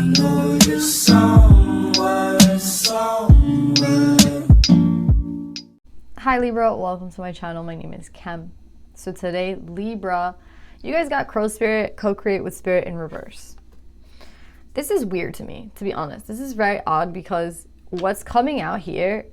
know you're somewhere, somewhere. Hi Libra, welcome to my channel. My name is Kem. So today, Libra, you guys got Crow Spirit, co-create with Spirit in reverse. This is weird to me, to be honest. This is very odd because what's coming out here,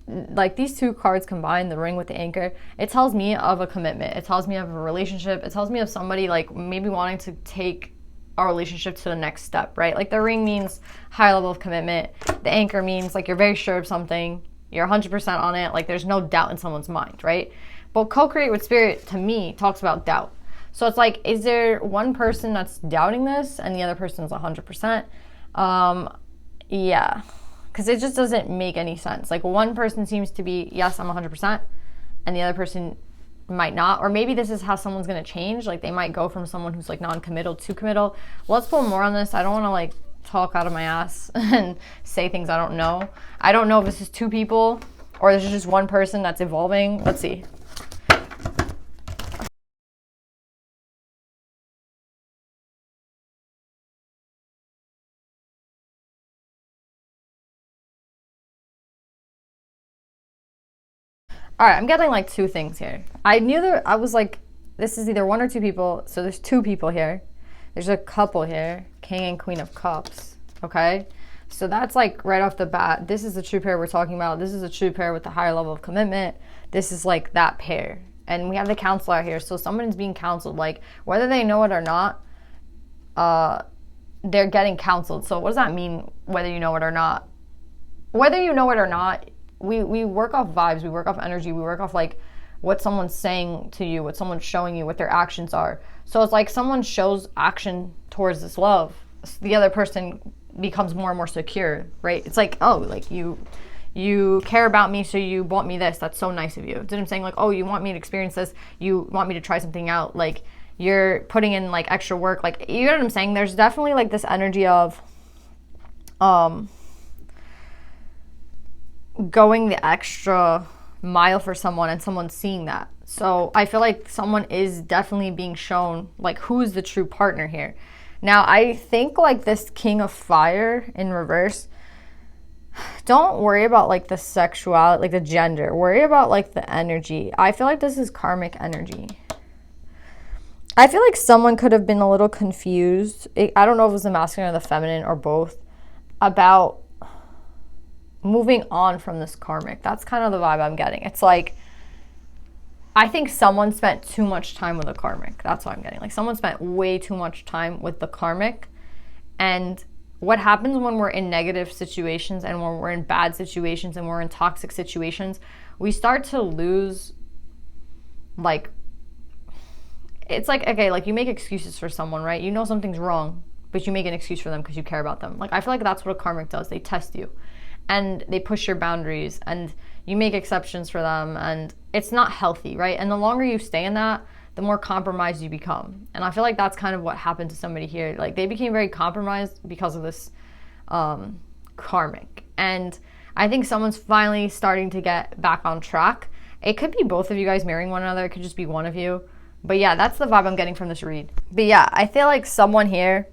like these two cards combined, the ring with the anchor, it tells me of a commitment. It tells me of a relationship. It tells me of somebody like maybe wanting to take a relationship to the next step, right? Like the ring means high level of commitment. The anchor means like you're very sure of something. You're 100% on it. Like there's no doubt in someone's mind, right? But co-create with Spirit, to me, talks about doubt. So it's like, is there one person that's doubting this and the other person's 100%? Yeah. Because it just doesn't make any sense. Like one person seems to be, yes, I'm 100%, and the other person might not. Or maybe this is how someone's going to change. Like they might go from someone who's like non-committal to committal. Let's pull more on this. I don't want to like talk out of my ass and say things I don't know. I don't know if this is two people or this is just one person that's evolving. Let's see. All right, I'm getting like two things here. I knew that I was like, this is either one or two people. So there's two people here. There's a couple here, King and Queen of Cups, okay? So that's like right off the bat, this is the true pair we're talking about. This is a true pair with the higher level of commitment. This is like that pair. And we have the counselor out here. So someone's being counseled, like whether they know it or not, they're getting counseled. So what does that mean, whether you know it or not? Whether you know it or not, we work off vibes, we work off energy, we work off like what someone's saying to you, what someone's showing you, what their actions are. So it's like someone shows action towards this love, the other person becomes more and more secure, right? It's like, oh, like you care about me, so you want me this. That's so nice of you. It's what I'm saying, like, oh, you want me to experience this, you want me to try something out, like you're putting in like extra work, like, you know what I'm saying? There's definitely like this energy of going the extra mile for someone and someone seeing that. So I feel like someone is definitely being shown like who's the true partner here. Now I think like this King of Fire in reverse, don't worry about like the sexuality, like the gender, worry about like the energy. I feel like this is karmic energy. I feel like someone could have been a little confused. I don't know if it was the masculine or the feminine or both, about moving on from this karmic. That's kind of the vibe I'm getting. It's like, I think someone spent too much time with the karmic. That's what I'm getting. Like someone spent way too much time with the karmic. And what happens when we're in negative situations and when we're in bad situations and we're in toxic situations, we start to lose, like, it's like, okay, like you make excuses for someone, right? You know something's wrong, but you make an excuse for them because you care about them. Like I feel like that's what a karmic does. They test you. And they push your boundaries and you make exceptions for them, and it's not healthy, right? And the longer you stay in that, the more compromised you become. And I feel like that's kind of what happened to somebody here. Like they became very compromised because of this karmic. And I think someone's finally starting to get back on track. It could be both of you guys marrying one another. It could just be one of you. But yeah, that's the vibe I'm getting from this read. But yeah, I feel like someone here,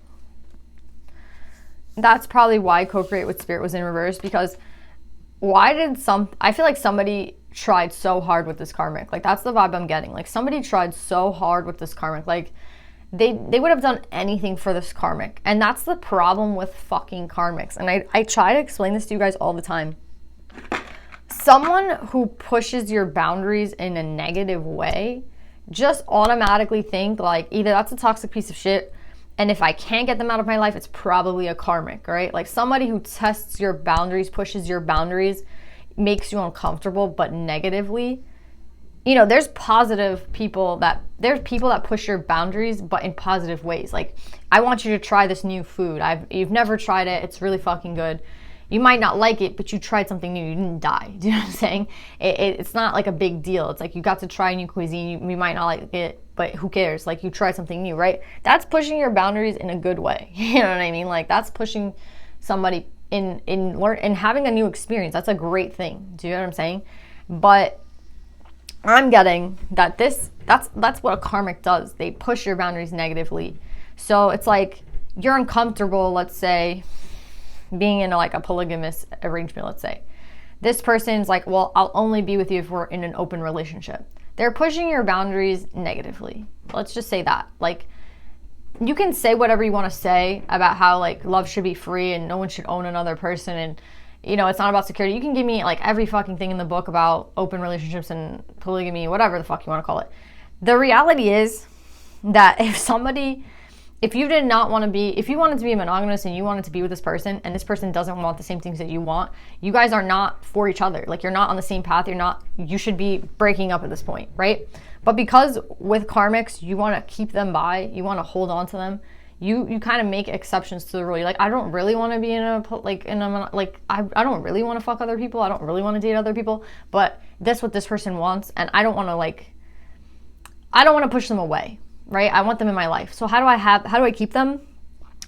that's probably why co-create with Spirit was in reverse, because I feel like somebody tried so hard with this karmic. Like that's the vibe I'm getting. Like somebody tried so hard with this karmic. Like they would have done anything for this karmic. And that's the problem with fucking karmics. And I try to explain this to you guys all the time. Someone who pushes your boundaries in a negative way just automatically think like either that's a toxic piece of shit, and if I can't get them out of my life, it's probably a karmic, right? Like somebody who tests your boundaries, pushes your boundaries, makes you uncomfortable, but negatively. You know, there's people that push your boundaries, but in positive ways. Like, I want you to try this new food. You've never tried it. It's really fucking good. You might not like it, but you tried something new. You didn't die. Do you know what I'm saying? It's not like a big deal. It's like you got to try new cuisine. You might not like it, but who cares? Like you tried something new, right? That's pushing your boundaries in a good way. You know what I mean? Like that's pushing somebody in having a new experience. That's a great thing. Do you know what I'm saying? But I'm getting that that's what a karmic does. They push your boundaries negatively. So it's like you're uncomfortable, let's say, being in like a polygamous arrangement, let's say. This person's like, well, I'll only be with you if we're in an open relationship. They're pushing your boundaries negatively. Let's just say that. Like, you can say whatever you want to say about how like love should be free and no one should own another person, and you know, it's not about security. You can give me like every fucking thing in the book about open relationships and polygamy, whatever the fuck you want to call it. The reality is that if you did not want to be, if you wanted to be monogamous and you wanted to be with this person and this person doesn't want the same things that you want, you guys are not for each other. Like, you're not on the same path. You should be breaking up at this point, right? But because with karmics, you want to keep them by, you want to hold on to them, you kind of make exceptions to the rule. You're like, I don't really want to be I don't really want to fuck other people. I don't really want to date other people, but that's what this person wants. And I don't want to push them away, right? I want them in my life. So how do I keep them?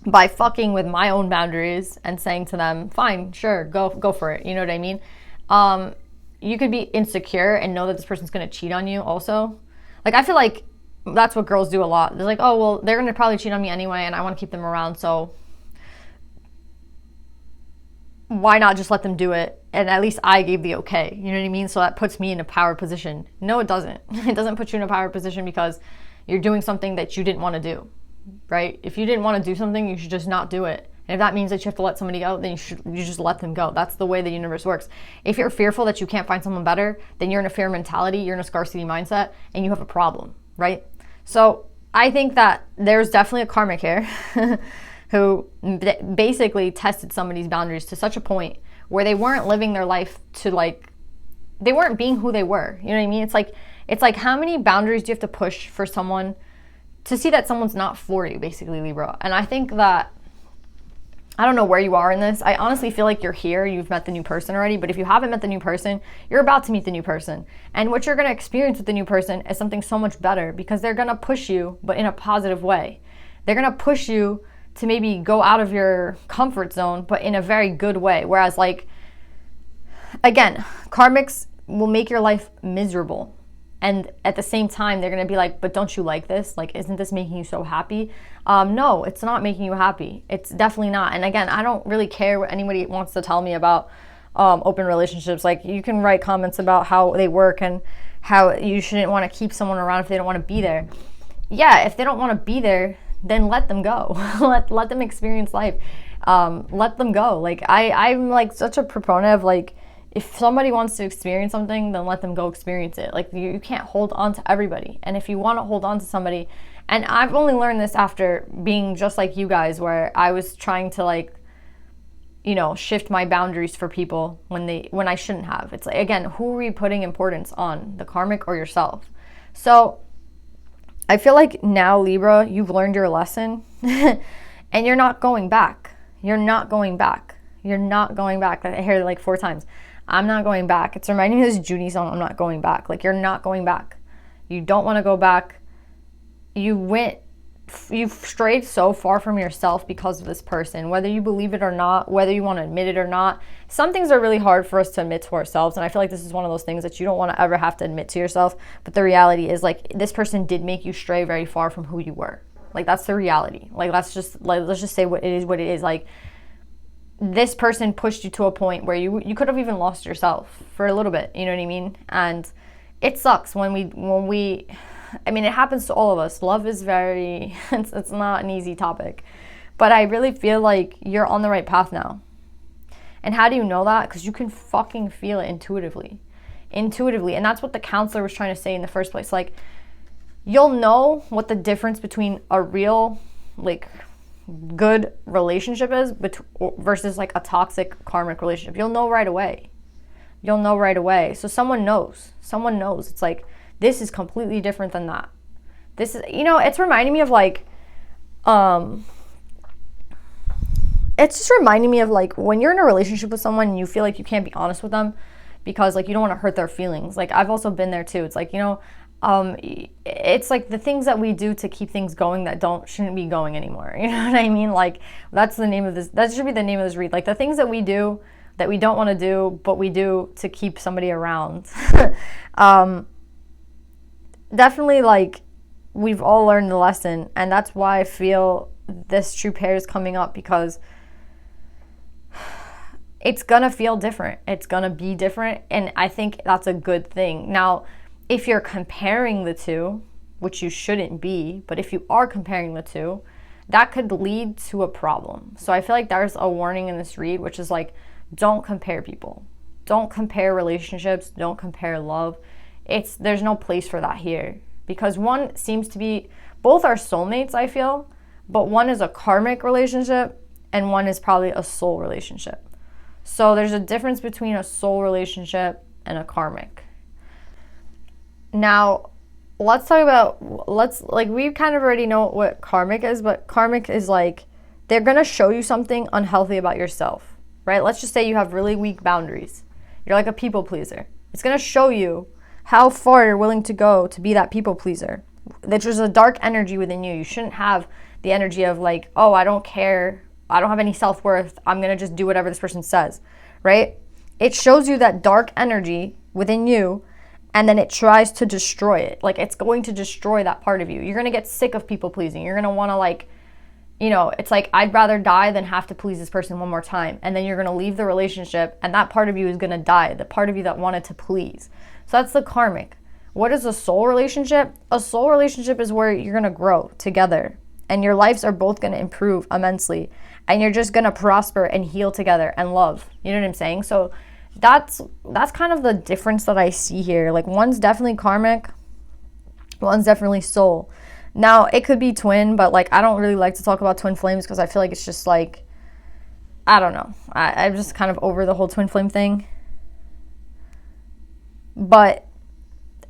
By fucking with my own boundaries and saying to them, fine, sure, go for it. You know what I mean? You could be insecure and know that this person's going to cheat on you also. Like, I feel like that's what girls do a lot. They're like, oh, well, they're going to probably cheat on me anyway, and I want to keep them around, so why not just let them do it? And at least I gave the okay. You know what I mean? So that puts me in a power position. No, it doesn't. It doesn't put you in a power position because you're doing something that you didn't want to do, right? If you didn't want to do something, you should just not do it. And if that means that you have to let somebody go, then you just let them go. That's the way the universe works. If you're fearful that you can't find someone better, then you're in a fear mentality, you're in a scarcity mindset, and you have a problem, right? So I think that there's definitely a karmic here who basically tested somebody's boundaries to such a point where they weren't living their life to like, they weren't being who they were. You know what I mean? It's like how many boundaries do you have to push for someone to see that someone's not for you, basically, Libra? And I think that, I don't know where you are in this. I honestly feel like you're here, you've met the new person already, but if you haven't met the new person, you're about to meet the new person. And what you're going to experience with the new person is something so much better because they're going to push you, but in a positive way. They're going to push you to maybe go out of your comfort zone, but in a very good way. Whereas, like, again, karmics will make your life miserable. And at the same time, they're going to be like, but don't you like this? Like, isn't this making you so happy? No, it's not making you happy. It's definitely not. And again, I don't really care what anybody wants to tell me about open relationships. Like, you can write comments about how they work and how you shouldn't want to keep someone around if they don't want to be there. Yeah, if they don't want to be there, then let them go. let them experience life. Let them go. Like, I'm like such a proponent of like, if somebody wants to experience something, then let them go experience it. Like, you can't hold on to everybody. And if you want to hold on to somebody, and I've only learned this after being just like you guys, where I was trying to like, you know, shift my boundaries for people when I shouldn't have. It's like, again, who are you putting importance on, the karmic or yourself? So I feel like now, Libra, you've learned your lesson and you're not going back. You're not going back. You're not going back. I hear it like 4 times. I'm not going back. It's reminding me of this Junie song, I'm not going back. Like, you're not going back. You don't want to go back. You've strayed so far from yourself because of this person, whether you believe it or not, whether you want to admit it or not. Some things are really hard for us to admit to ourselves, and I feel like this is one of those things that you don't want to ever have to admit to yourself, but the reality is, like, this person did make you stray very far from who you were. Like, that's the reality. Like, let's just say what it is. Like, this person pushed you to a point where you could have even lost yourself for a little bit, you know what I mean? And it sucks when we I mean, it happens to all of us. Love is it's not an easy topic. But I really feel like you're on the right path now. And how do you know that? Because you can fucking feel it intuitively. And that's what the counselor was trying to say in the first place. Like, you'll know what the difference between a real, like, good relationship is versus like a toxic karmic relationship. You'll know right away. So someone knows. It's like, this is completely different than that. This is, you know, it's reminding me of like, it's just reminding me of like when you're in a relationship with someone and you feel like you can't be honest with them because like you don't want to hurt their feelings. Like, I've also been there too. It's like, you know, it's like the things that we do to keep things going that shouldn't be going anymore. You know what I mean? Like, that should be the name of this read. Like, the things that we do that we don't want to do, but we do to keep somebody around. Definitely, like, we've all learned the lesson, and that's why I feel this true pair is coming up because it's gonna feel different. It's gonna be different, and I think that's a good thing. Now, if you're comparing the two, which you shouldn't be, but if you are comparing the two, that could lead to a problem. So I feel like there's a warning in this read, which is like, don't compare people. Don't compare relationships. Don't compare love. There's no place for that here, because one seems to be, both are soulmates, I feel, but one is a karmic relationship and one is probably a soul relationship. So there's a difference between a soul relationship and a karmic. Now, let's talk about, we kind of already know what karmic is, but karmic is like, they're going to show you something unhealthy about yourself, right? Let's just say you have really weak boundaries. You're like a people pleaser. It's going to show you how far you're willing to go to be that people pleaser. There's a dark energy within you. You shouldn't have the energy of like, oh, I don't care. I don't have any self-worth. I'm going to just do whatever this person says, right? It shows you that dark energy within you, and then it tries to destroy it. Like, it's going to destroy that part of you. You're going to get sick of people pleasing. You're going to want to, like, you know, it's like, I'd rather die than have to please this person one more time. And then you're going to leave the relationship, and that part of you is going to die, the part of you that wanted to please. So that's the karmic. What is a soul relationship? A soul relationship is where you're going to grow together, and your lives are both going to improve immensely, and you're just going to prosper and heal together and love. You know what I'm saying? So that's kind of the difference that I see here. Like, one's definitely karmic, one's definitely soul. Now, it could be twin, but like, I don't really like to talk about twin flames because I feel like it's just like, I don't know. I'm just kind of over the whole twin flame thing. But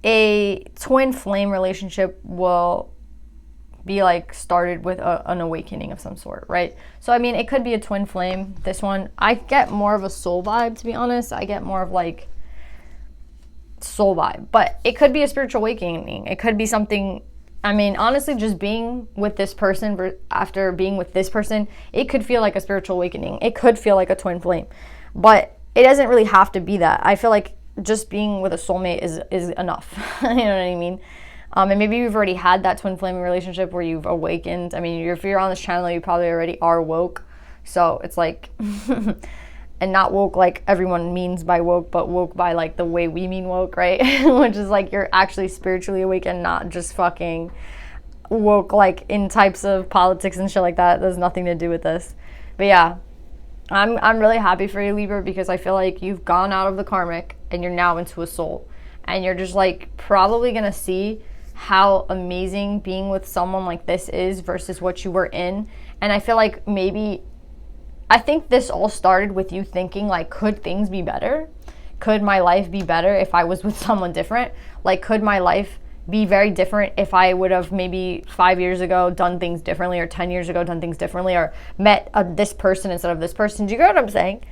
a twin flame relationship will be like started with an awakening of some sort, right? So I mean, it could be a twin flame. This one, I get more of a soul vibe, to be honest. I get more of like soul vibe, but it could be a spiritual awakening. It could be something, I mean, honestly, just being with this person after being with this person, it could feel like a spiritual awakening. It could feel like a twin flame, but it doesn't really have to be that. I feel like just being with a soulmate is enough. You know what I mean? And maybe you've already had that twin flame relationship where you've awakened. I mean, if you're on this channel, you probably already are woke. So it's like, and not woke like everyone means by woke, but woke by like the way we mean woke, right? Which is like, you're actually spiritually awakened, not just fucking woke like in types of politics and shit like that. There's nothing to do with this. But yeah, I'm really happy for you, Libra, because I feel like you've gone out of the karmic and you're now into a soul. And you're just like probably gonna see how amazing being with someone like this is versus what you were in. And I feel like I think this all started with you thinking like, could things be better? Could my life be better if I was with someone different? Like, could my life be very different if I would have maybe 5 years ago done things differently, or 10 years ago done things differently, or met this person instead of this person? Do you get what I'm saying?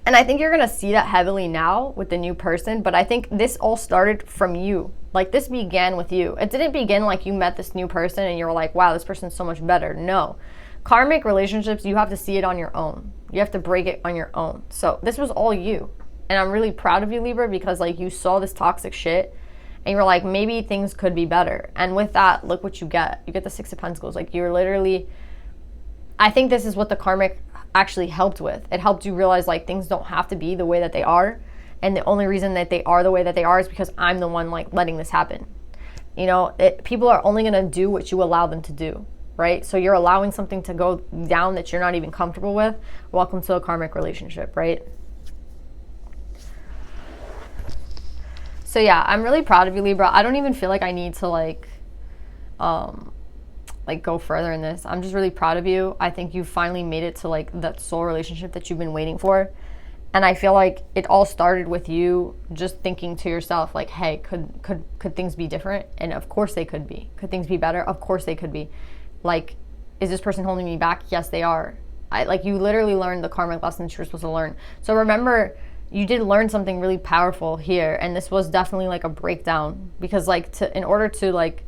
And I think you're going to see that heavily now with the new person, but I think this all started from you. Like, this began with you. It didn't begin like you met this new person and you were like, wow, this person's so much better. No. Karmic relationships, you have to see it on your own. You have to break it on your own. So this was all you. And I'm really proud of you, Libra, because like you saw this toxic shit and you were like, maybe things could be better. And with that, look what you get. You get the Six of Pentacles. Like, you're literally, I think this is what the karmic actually helped with. It helped you realize like things don't have to be the way that they are, and the only reason that they are the way that they are is because I'm the one like letting this happen. You know, people are only going to do what you allow them to do, right? So you're allowing something to go down that you're not even comfortable with. Welcome to a karmic relationship, right? So yeah, I'm really proud of you, Libra. I don't even feel like I need to like go further in this. I'm just really proud of you. I think you finally made it to like that soul relationship that you've been waiting for. And I feel like it all started with you just thinking to yourself like, hey, could things be different? And of course they could be. Could things be better? Of course they could be. Like, is this person holding me back? Yes, they are. You literally learned the karmic lessons you're supposed to learn. So remember, you did learn something really powerful here, and this was definitely like a breakdown, because like in order to like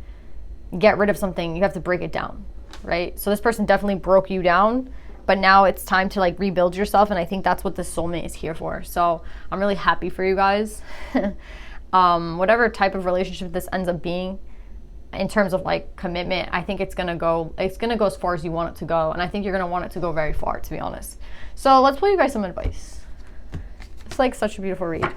get rid of something, you have to break it down, right? So this person definitely broke you down, but now it's time to like rebuild yourself, and I think that's what this soulmate is here for. So I'm really happy for you guys. Whatever type of relationship this ends up being, in terms of like commitment, I think it's gonna go as far as you want it to go, and I think you're gonna want it to go very far, to be honest. So let's pull you guys some advice. It's like such a beautiful read.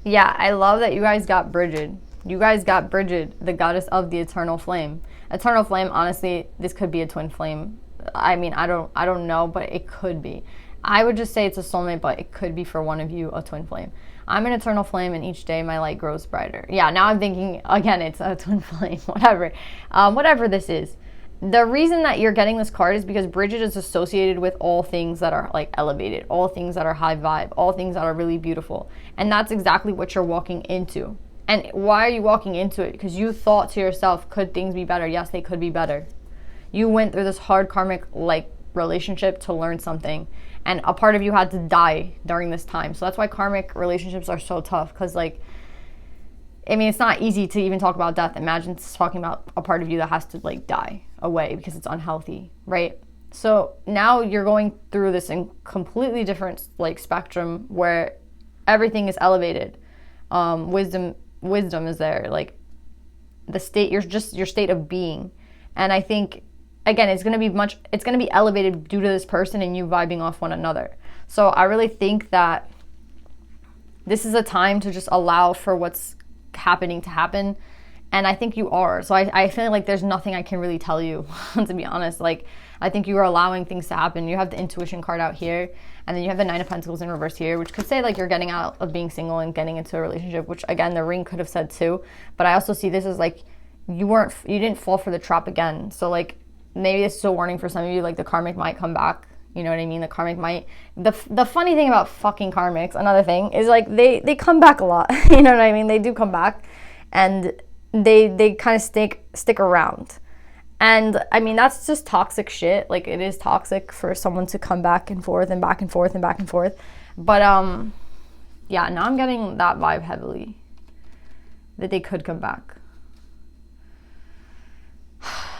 Yeah, I love that you guys got Bridget. You guys got Bridget, the goddess of the eternal flame. Eternal flame, honestly, this could be a twin flame. I mean, I don't know, but it could be. I would just say it's a soulmate, but it could be for one of you a twin flame. I'm an eternal flame, and each day my light grows brighter. Yeah, now I'm thinking, again, it's a twin flame, whatever. Whatever this is. The reason that you're getting this card is because Bridget is associated with all things that are like elevated, all things that are high vibe, all things that are really beautiful. And that's exactly what you're walking into. And why are you walking into it? Because you thought to yourself, could things be better? Yes, they could be better. You went through this hard karmic like relationship to learn something. And a part of you had to die during this time. So that's why karmic relationships are so tough. Because like, I mean, it's not easy to even talk about death. Imagine talking about a part of you that has to like die away because it's unhealthy, right? So now you're going through this in completely different like spectrum where everything is elevated. Wisdom is there, like the state, your state of being. And I think, again, it's going to be elevated due to this person and you vibing off one another. So I really think that this is a time to just allow for what's happening to happen. And I think you are. So I feel like there's nothing I can really tell you, to be honest. Like, I think you are allowing things to happen. You have the intuition card out here, and then you have the Nine of Pentacles in reverse here, which could say like you're getting out of being single and getting into a relationship, which again, the ring could have said too. But I also see this as like, you didn't fall for the trap again. So like, maybe this is a warning for some of you, like the karmic might come back. You know what I mean? The karmic might, the funny thing about fucking karmics, another thing, is like they come back a lot. You know what I mean? They do come back, and they kind of stick around. And I mean, that's just toxic shit. Like, it is toxic for someone to come back and forth and back and forth and back and forth. But yeah, now I'm getting that vibe heavily that they could come back.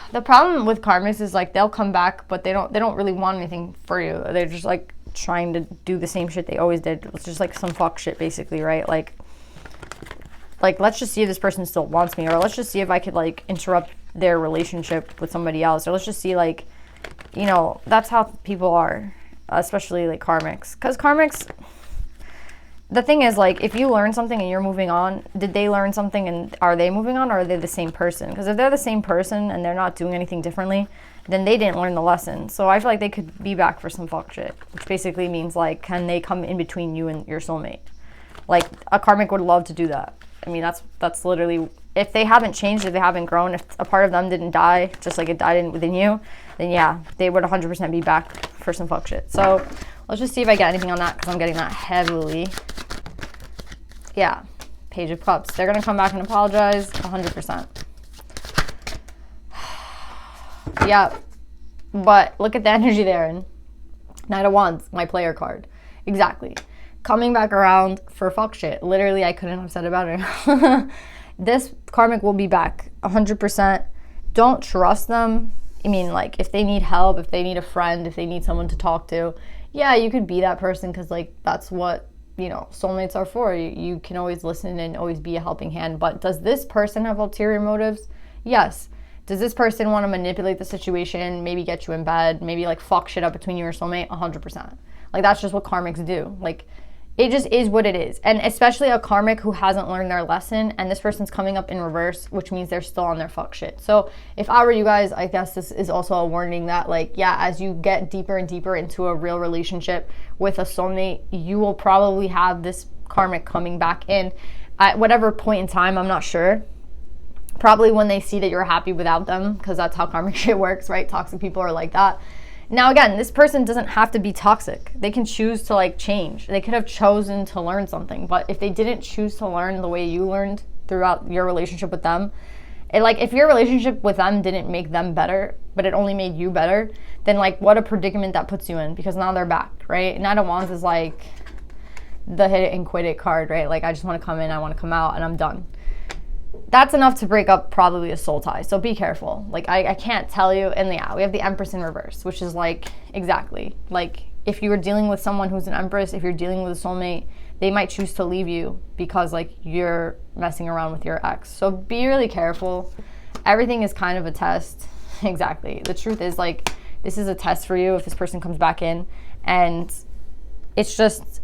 The problem with karmics is like they'll come back, but they don't really want anything for you. They're just like trying to do the same shit they always did. It's just like some fuck shit, basically, right? Like let's just see if this person still wants me, or let's just see if I could like interrupt their relationship with somebody else, or let's just see, like, you know, that's how people are, especially like karmics. Because karmics, the thing is, like, if you learn something and you're moving on, did they learn something and are they moving on, or are they the same person? Because if they're the same person and they're not doing anything differently, then they didn't learn the lesson. So I feel like they could be back for some fuck shit, which basically means like, can they come in between you and your soulmate? Like, a karmic would love to do that. I mean, that's literally, if they haven't changed, if they haven't grown, if a part of them didn't die, just like it died within you, then yeah, they would 100% be back for some fuck shit. So let's just see if I get anything on that, because I'm getting that heavily. Yeah, Page of Cups. They're going to come back and apologize 100%. Yeah, but look at the energy there. And Knight of Wands, my player card. Exactly. Coming back around for fuck shit. Literally, I couldn't have said it better. This karmic will be back 100%. Don't trust them. I mean, like, if they need help, if they need a friend, if they need someone to talk to, yeah, you could be that person, because like that's what, you know, soulmates are for. You can always listen and always be a helping hand. But does this person have ulterior motives? Yes. Does this person want to manipulate the situation, maybe get you in bed, maybe like fuck shit up between you and your soulmate? 100%. Like, that's just what karmics do. Like, it just is what it is. And especially a karmic who hasn't learned their lesson, and this person's coming up in reverse, which means they're still on their fuck shit. So if I were you guys, I guess this is also a warning that, like, yeah, as you get deeper and deeper into a real relationship with a soulmate, you will probably have this karmic coming back in at whatever point in time. I'm not sure. Probably when they see that you're happy without them, because that's how karmic shit works, right? Toxic people are like that. Now, again, this person doesn't have to be toxic. They can choose to like change. They could have chosen to learn something, but if they didn't choose to learn the way you learned throughout your relationship with them, if your relationship with them didn't make them better, but it only made you better, then like, what a predicament that puts you in, because now they're back, right? Knight of Wands is like the hit it and quit it card, right? Like, I just want to come in, I want to come out, and I'm done. That's enough to break up probably a soul tie. So be careful. Like, I can't tell you. And yeah, we have the Empress in reverse, which is like, exactly. Like, if you were dealing with someone who's an Empress, if you're dealing with a soulmate, they might choose to leave you because like you're messing around with your ex. So be really careful. Everything is kind of a test. Exactly. The truth is, like, this is a test for you if this person comes back in, and it's just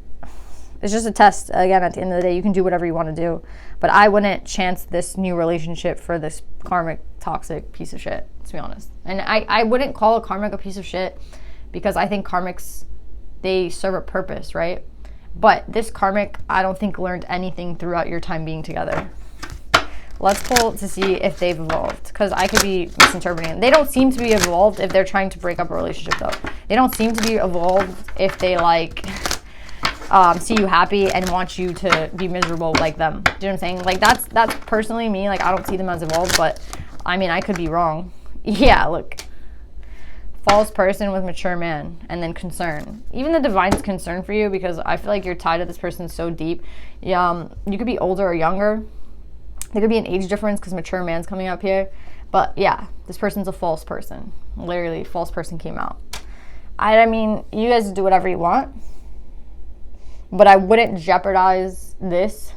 a test. Again, at the end of the day, you can do whatever you want to do, but I wouldn't chance this new relationship for this karmic toxic piece of shit, to be honest. And I wouldn't call a karmic a piece of shit, because I think karmics, they serve a purpose, right? But this karmic, I don't think learned anything throughout your time being together. Let's pull to see if they've evolved, because I could be misinterpreting. They don't seem to be evolved if they're trying to break up a relationship, though. They don't seem to be evolved if they, like, see you happy and want you to be miserable like them. Do you know what I'm saying? Like, that's personally me. Like, I don't see them as evolved, but, I mean, I could be wrong. Yeah, look. False person with mature man, and then concern. Even the divine's concern for you, because I feel like you're tied to this person so deep. You could be older or younger. There could be an age difference because mature man's coming up here. But yeah, this person's a false person. Literally, false person came out. I mean, you guys do whatever you want, but I wouldn't jeopardize this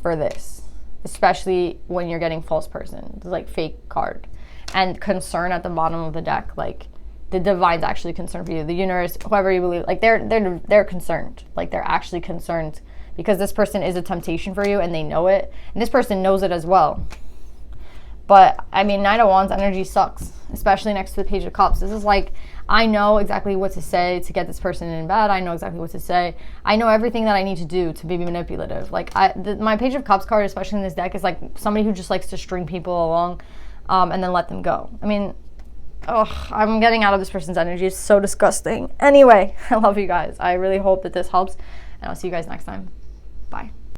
for this, especially when you're getting false person. It's like fake card. And concern at the bottom of the deck, like the divine's actually concerned for you. The universe, whoever you believe, like they're concerned. Like they're actually concerned, because this person is a temptation for you and they know it. And this person knows it as well. But, I mean, Knight of Wands energy sucks, especially next to the Page of Cups. This is like, I know exactly what to say to get this person in bed. I know exactly what to say. I know everything that I need to do to be manipulative. Like, my Page of Cups card, especially in this deck, is like somebody who just likes to string people along and then let them go. I mean, I'm getting out of this person's energy. It's so disgusting. Anyway, I love you guys. I really hope that this helps, and I'll see you guys next time. Bye.